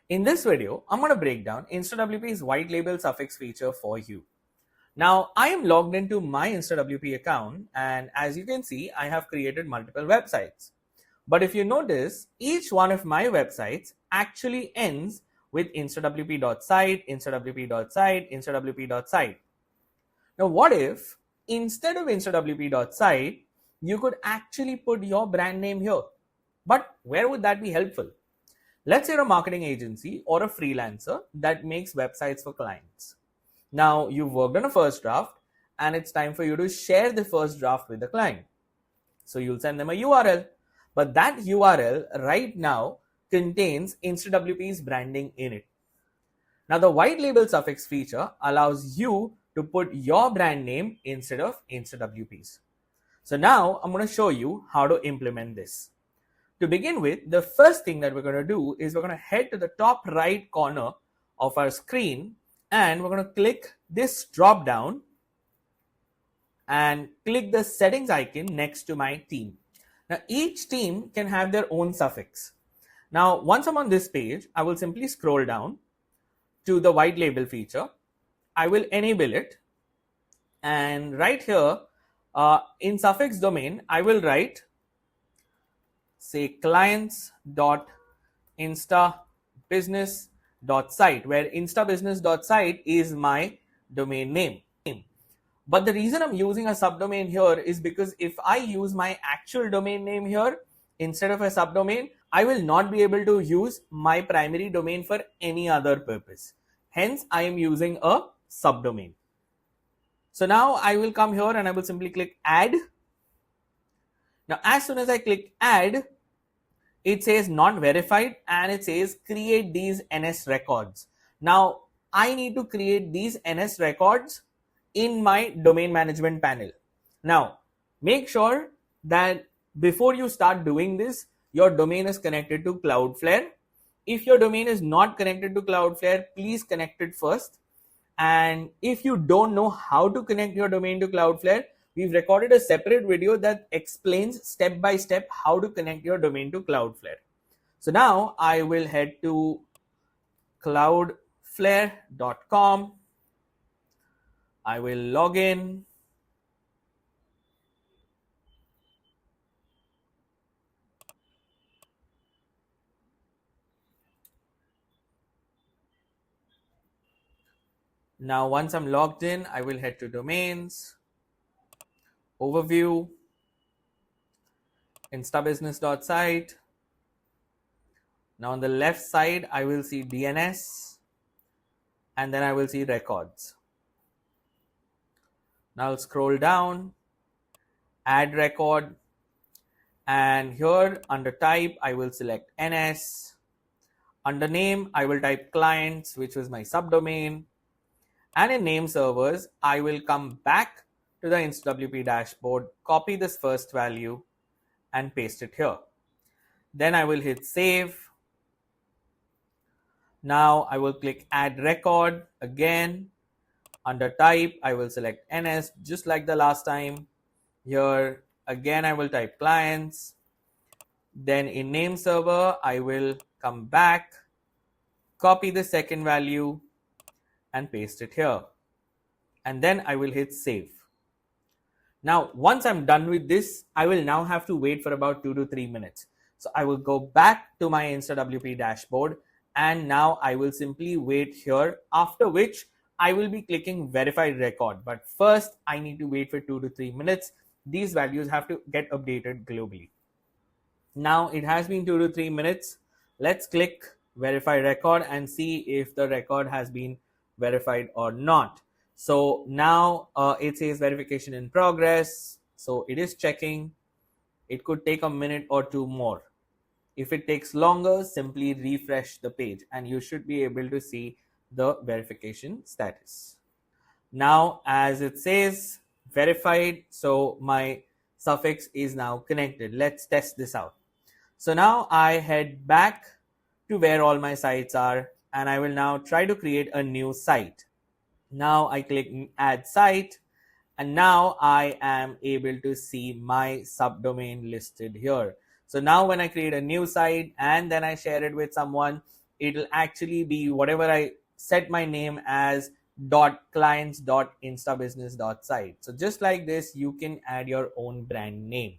In this video, I'm going to break down InstaWP's white label suffix feature for you. Now, I am logged into my InstaWP account, and as you can see, I have created multiple websites. But if you notice, each one of my websites actually ends with instawp.site, instawp.site, instawp.site. Now, what if instead of instawp.site, you could actually put your brand name here? But where would that be helpful? Let's say you're a marketing agency or a freelancer that makes websites for clients. Now, you've worked on a first draft and it's time for you to share the first draft with the client. So you'll send them a URL, but that URL right now contains InstaWP's branding in it. Now, the white label suffix feature allows you to put your brand name instead of InstaWP's. So now I'm going to show you how to implement this. To begin with, the first thing that we're going to do is we're going to head to the top right corner of our screen and we're going to click this drop down and click the settings icon next to my theme. Now, each theme can have their own suffix. Now, once I'm on this page, I will simply scroll down to the white label feature. I will enable it. And right here in suffix domain, I will write say clients.instabusiness.site, where instabusiness.site is my domain name. But the reason I'm using a subdomain here is because if I use my actual domain name here instead of a subdomain, I will not be able to use my primary domain for any other purpose. Hence, I am using a subdomain. So now I will come here and I will simply click add. Now, as soon as I click add, it says not verified and it says create these NS records. Now, I need to create these NS records in my domain management panel. Now, make sure that before you start doing this, your domain is connected to Cloudflare. If your domain is not connected to Cloudflare, please connect it first. And if you don't know how to connect your domain to Cloudflare, we've recorded a separate video that explains step by step how to connect your domain to Cloudflare. So now I will head to cloudflare.com. I will log in. Now, once I'm logged in, I will head to domains, overview, instabusiness.site. Now on the left side, I will see DNS and then I will see records. Now I'll scroll down, add record, and here under type, I will select NS. Under name, I will type clients, which was my subdomain. And in name servers, I will come back to the InstaWP dashboard, copy this first value and paste it here. Then I will hit save. Now I will click add record again. Under type, I will select NS just like the last time. Here again, I will type clients. Then in name server, I will come back, copy the second value and paste it here. And then I will hit save. Now, once I'm done with this, I will now have to wait for about 2 to 3 minutes. So I will go back to my InstaWP dashboard and now I will simply wait here, after which I will be clicking verified record. But first, I need to wait for 2 to 3 minutes. These values have to get updated globally. Now it has been 2 to 3 minutes. Let's click verify record and see if the record has been verified or not. So now it says verification in progress. So it is checking. It could take a minute or two more. If it takes longer, simply refresh the page and you should be able to see the verification status. Now, as it says verified, so my suffix is now connected. Let's test this out. So now I head back to where all my sites are and I will now try to create a new site. Now I click add site and now I am able to see my subdomain listed here. So now when I create a new site and then I share it with someone, it'll actually be whatever I set my name as dot clients dot instabusiness dot site. So just like this, you can add your own brand name.